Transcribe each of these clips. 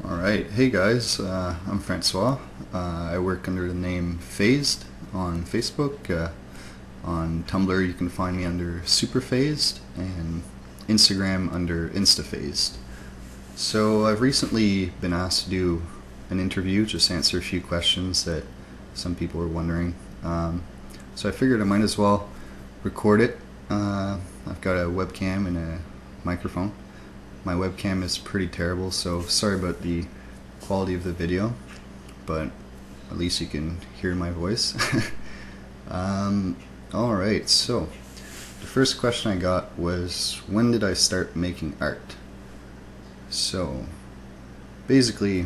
Alright, hey guys, I'm Francois. I work under the name Phased on Facebook. On Tumblr you can find me under Superphased, and Instagram under InstaPhased. So I've recently been asked to do an interview, just answer a few questions that some people were wondering. So I figured I might as well record it. I've got a webcam and a microphone. My webcam is pretty terrible, so sorry about the quality of the video, but at least you can hear my voice. Alright, so the first question I got was, when did I start making art? So basically,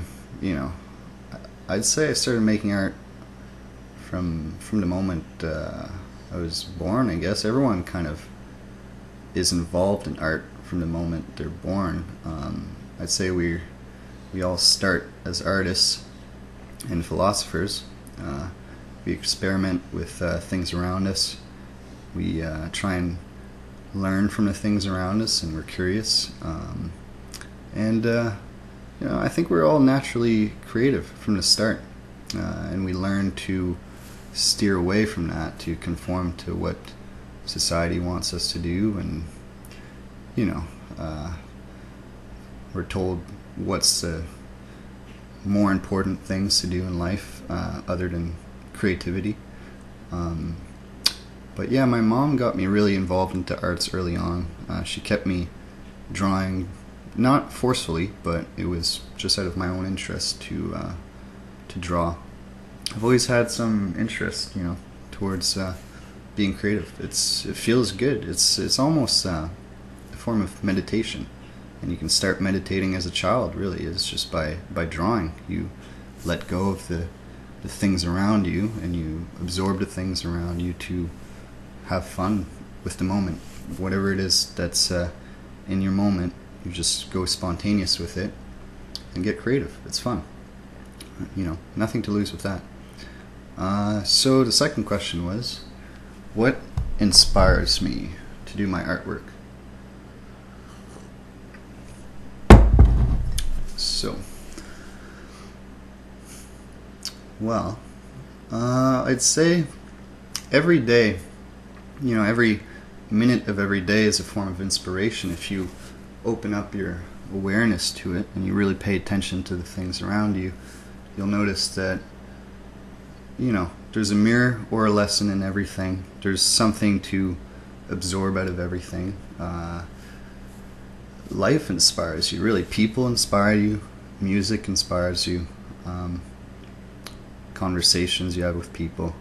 I'd say I started making art from the moment I was born, I guess. Everyone kind of is involved in art from the moment they're born. I'd say we all start as artists and philosophers. We experiment with things around us. We try and learn from the things around us, and we're curious. I think we're all naturally creative from the start, and we learn to steer away from that, to conform to what society wants us to do, and we're told what's the more important things to do in life other than creativity. But yeah, my mom got me really involved into arts early on. She kept me drawing, not forcefully, but it was just out of my own interest to draw. I've always had some interest, towards being creative. It feels good. It's almost a form of meditation, and you can start meditating as a child. Really, is just by drawing. You let go of the things around you, and you absorb the things around you to have fun with the moment. Whatever it is that's in your moment, you just go spontaneous with it and get creative. It's fun. Nothing to lose with that. So the second question was, what inspires me to do my artwork? So, well, I'd say every day, every minute of every day is a form of inspiration. If you open up your awareness to it and you really pay attention to the things around you, you'll notice that, there's a mirror or a lesson in everything. There's something to absorb out of everything. Life inspires you, really. People inspire you. Music inspires you. Conversations you have with people.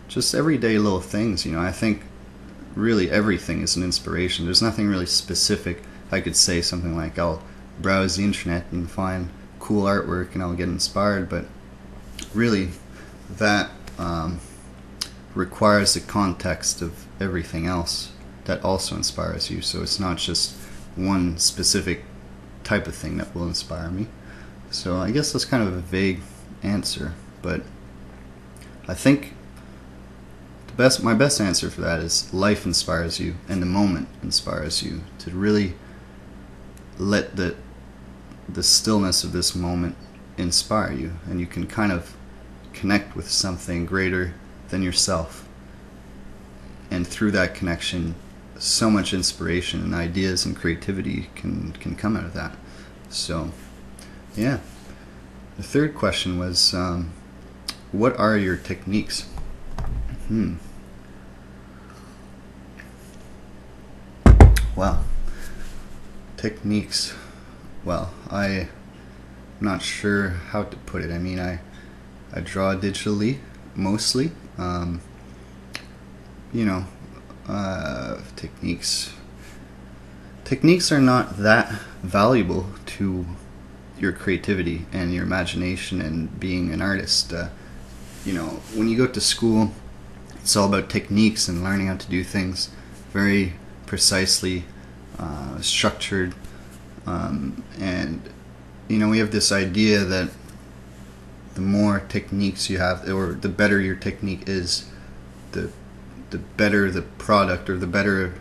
Just everyday little things, I think really everything is an inspiration. There's nothing really specific. I could say something like, I'll browse the internet and find cool artwork and I'll get inspired, but really that requires the context of everything else that also inspires you. So it's not just one specific type of thing that will inspire me. So I guess that's kind of a vague answer, but I think my best answer for that is life inspires you, and the moment inspires you to really let the stillness of this moment inspire you, and you can kind of connect with something greater than yourself, and through that connection so much inspiration and ideas and creativity can come out of that. So yeah, the third question was, what are your techniques? Well, techniques, well, I'm not sure how to put it. I mean, I draw digitally mostly. Techniques are not that valuable to your creativity and your imagination and being an artist. When you go to school, it's all about techniques and learning how to do things very precisely, structured, and we have this idea that the more techniques you have, or the better your technique is, the better the product, or the better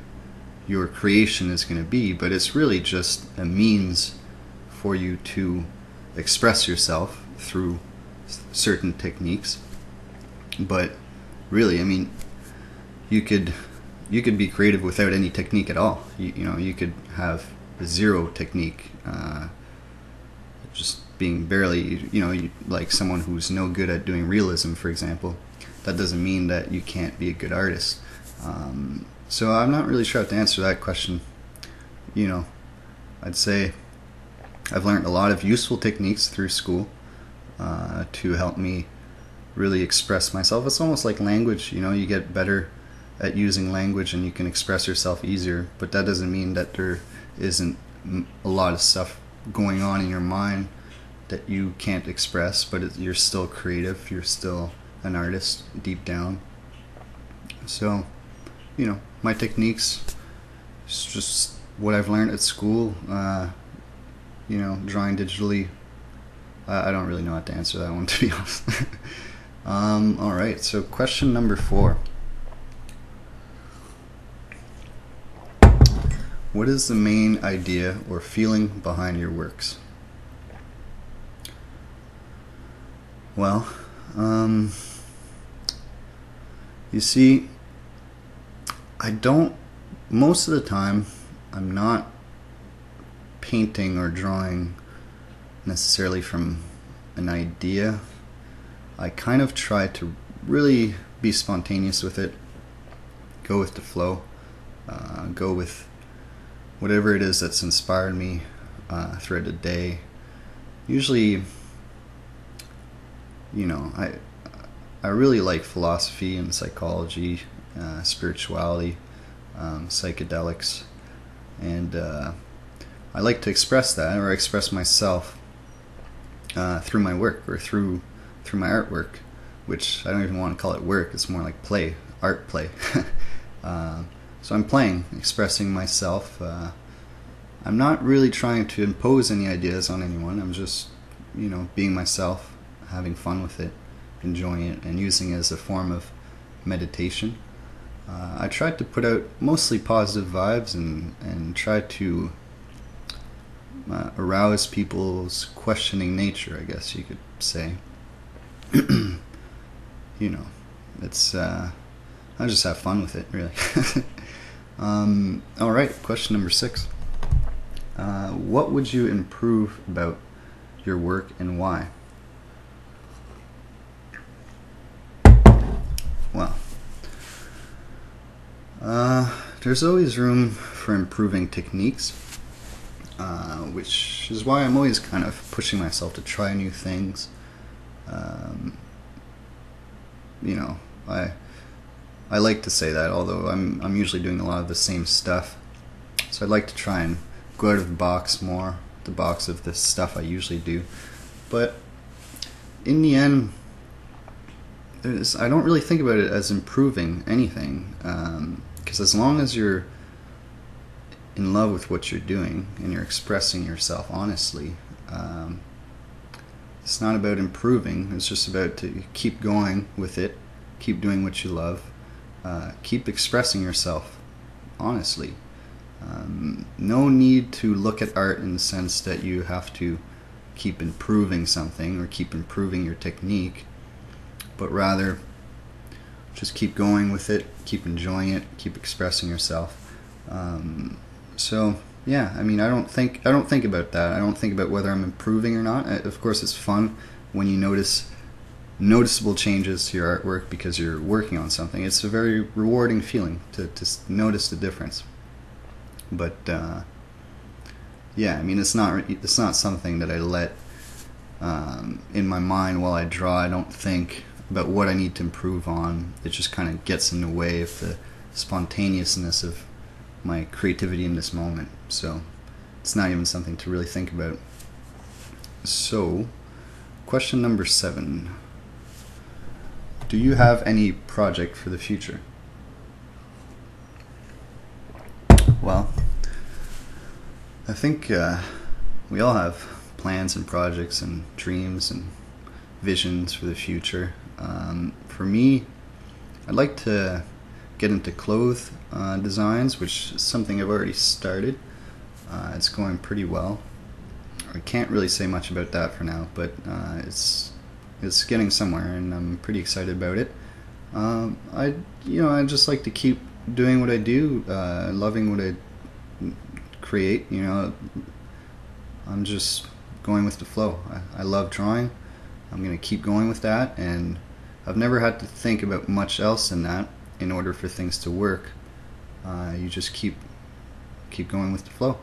your creation is going to be. But it's really just a means for you to express yourself through certain techniques. But really, I mean, you could be creative without any technique at all. You could have zero technique, just being barely, like someone who's no good at doing realism, for example. That doesn't mean that you can't be a good artist. So I'm not really sure how to answer that question. I'd say I've learned a lot of useful techniques through school to help me really express myself. It's almost like language. You get better at using language and you can express yourself easier, but that doesn't mean that there isn't a lot of stuff going on in your mind that you can't express, but you're still creative, you're still an artist deep down. So, my techniques is just what I've learned at school. Drawing digitally, I don't really know how to answer that one, to be honest. Alright, so question number 4. What is the main idea or feeling behind your works? Well, you see, most of the time, I'm not painting or drawing necessarily from an idea. I kind of try to really be spontaneous with it, go with the flow, go with whatever it is that's inspired me throughout the day. Usually, I really like philosophy and psychology, spirituality, psychedelics, and I like to express that, or express myself through my work, or through my artwork, which I don't even want to call it work. It's more like play, art play. So I'm playing, expressing myself. I'm not really trying to impose any ideas on anyone. I'm just, being myself, having fun with it, enjoying it, and using it as a form of meditation. I try to put out mostly positive vibes and try to arouse people's questioning nature, I guess you could say. It's I just have fun with it, really. Alright, question number 6. What would you improve about your work and why? Well, there's always room for improving techniques, which is why I'm always kind of pushing myself to try new things. I like to say that, although I'm usually doing a lot of the same stuff. So I'd like to try and go out of the box more, the box of the stuff I usually do. But in the end, I don't really think about it as improving anything, because as long as you're in love with what you're doing and you're expressing yourself honestly, it's not about improving. It's just about to keep going with it, keep doing what you love, keep expressing yourself honestly. No need to look at art in the sense that you have to keep improving something or keep improving your technique, but rather just keep going with it, keep enjoying it, keep expressing yourself. So yeah, I mean, I don't think about that. I don't think about whether I'm improving or not. Of course, it's fun when you notice noticeable changes to your artwork because you're working on something. It's a very rewarding feeling to notice the difference. But yeah, I mean, it's not something that I let in my mind while I draw. I don't think about what I need to improve on. It just kind of gets in the way of the spontaneousness of my creativity in this moment. So it's not even something to really think about. So, question number 7. Do you have any project for the future? Well, I think we all have plans and projects and dreams and visions for the future. For me, I'd like to get into clothes designs, which is something I've already started. It's going pretty well. I can't really say much about that for now, but it's getting somewhere, and I'm pretty excited about it. I just like to keep doing what I do, loving what I create. I'm just going with the flow. I love drawing. I'm gonna keep going with that, and I've never had to think about much else than that in order for things to work. You just keep going with the flow.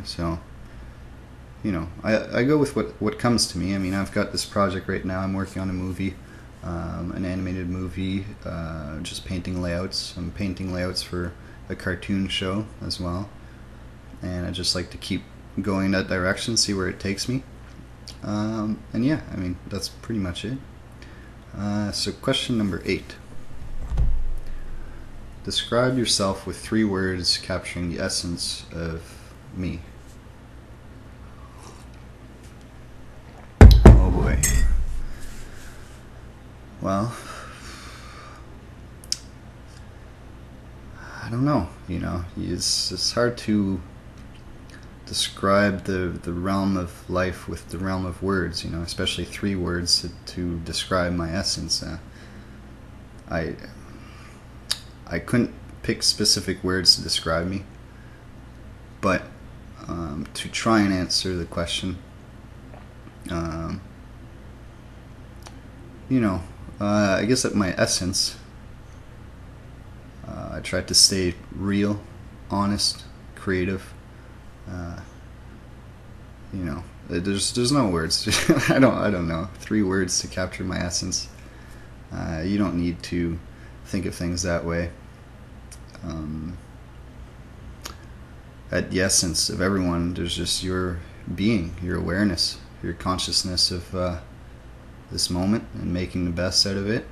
So, I go with what comes to me. I mean, I've got this project right now. I'm working on a movie, an animated movie, just painting layouts. I'm painting layouts for a cartoon show as well, and I just like to keep going that direction, see where it takes me. And yeah, I mean, that's pretty much it. So question number 8. Describe yourself with 3 words capturing the essence of me. Oh boy. Well, I don't know. It's hard to describe the realm of life with the realm of words. Especially 3 words to describe my essence. I couldn't pick specific words to describe me, but to try and answer the question, I guess at my essence, I tried to stay real, honest, creative. There's no words. I don't know. 3 words to capture my essence. You don't need to think of things that way. At the essence of everyone, there's just your being, your awareness, your consciousness of this moment and making the best out of it.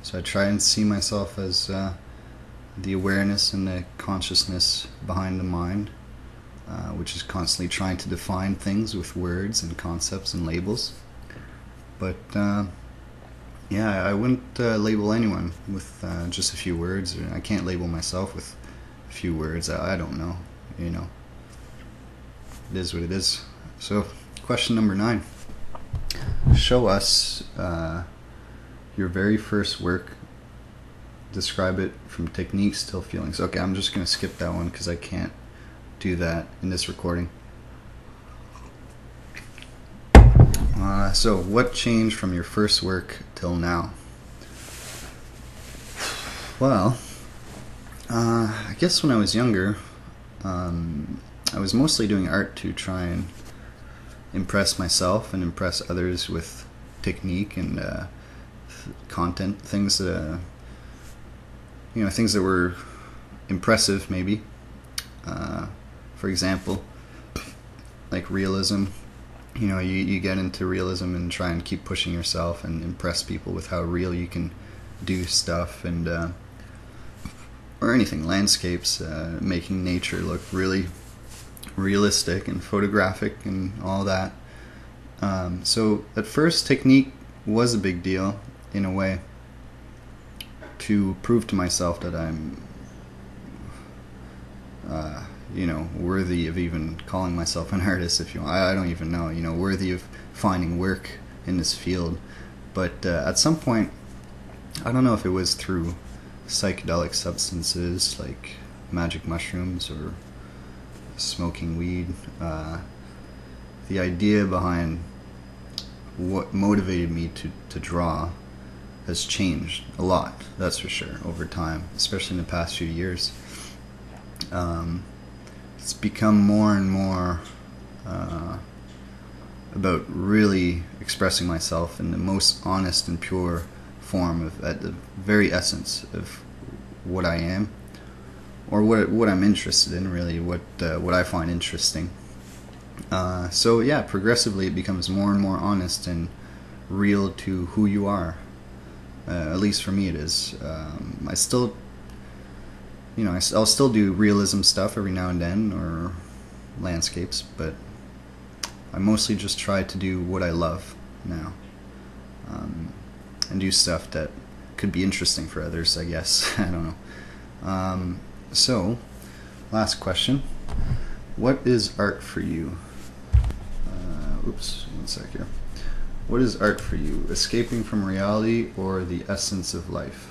So I try and see myself as the awareness and the consciousness behind the mind, which is constantly trying to define things with words and concepts and labels. But yeah, I wouldn't label anyone with just a few words. I can't label myself with a few words. I don't know. It is what it is. So, question number 9. Show us your very first work. Describe it from techniques till feelings. Okay, I'm just going to skip that one because I can't do that in this recording. So, what changed from your first work till now? Well, I guess when I was younger, I was mostly doing art to try and impress myself and impress others with technique and content, things that were impressive, maybe. For example, like realism. You get into realism and try and keep pushing yourself and impress people with how real you can do stuff, and or anything, landscapes, making nature look really realistic and photographic and all that. So at first, technique was a big deal in a way, to prove to myself that I'm worthy of even calling myself an artist, if you want. I don't even know, worthy of finding work in this field. But at some point, I don't know if it was through psychedelic substances like magic mushrooms or smoking weed, the idea behind what motivated me to draw has changed a lot, that's for sure, over time, especially in the past few years. It's become more and more about really expressing myself in the most honest and pure form, at the very essence of what I am, or what I'm interested in, really, what I find interesting. So yeah, progressively it becomes more and more honest and real to who you are. At least for me it is. I still, I'll still do realism stuff every now and then, or landscapes, but I mostly just try to do what I love now, and do stuff that could be interesting for others, I guess. I don't know. So, last question. What is art for you? Oops, one sec here. What is art for you? Escaping from reality or the essence of life?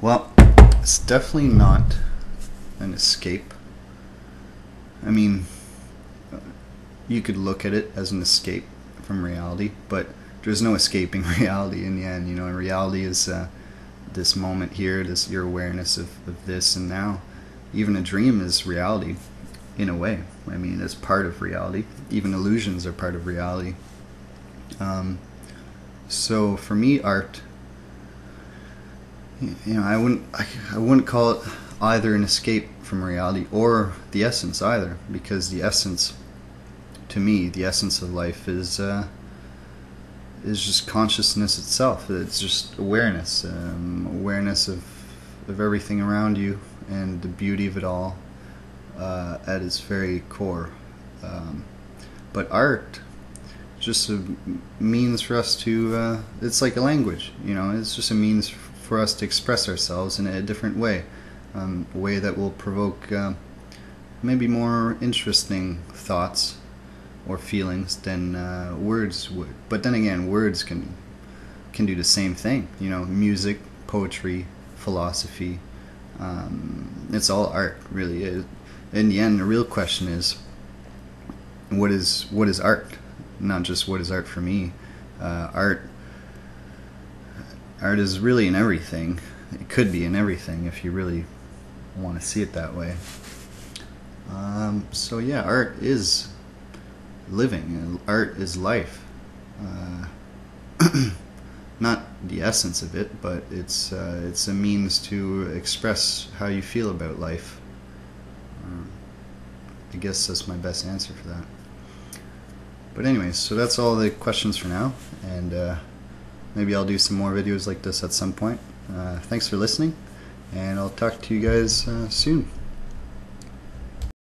Well, it's definitely not an escape. I mean, you could look at it as an escape from reality, but there's no escaping reality in the end. You know, and reality is this moment here, this your awareness of this and now. Even a dream is reality, in a way. I mean, it's part of reality. Even illusions are part of reality. So for me, art, you know, I wouldn't call it either an escape from reality or the essence either, because the essence, to me, the essence of life is just consciousness itself. It's just awareness, awareness of everything around you and the beauty of it all at its very core. But art is just a means for us to, it's like a language, you know, it's just a means for us to express ourselves in a different way, a way that will provoke maybe more interesting thoughts or feelings than words would. But then again, words can do the same thing, you know, music, poetry, philosophy, it's all art, really. In the end, the real question is, what is art? Not just what is art for me. Art is really in everything. It could be in everything if you really want to see it that way. So yeah, art is living. Art is life. Not the essence of it, but it's a means to express how you feel about life. I guess that's my best answer for that. But anyways, so that's all the questions for now, and maybe I'll do some more videos like this at some point. Thanks for listening, and I'll talk to you guys soon.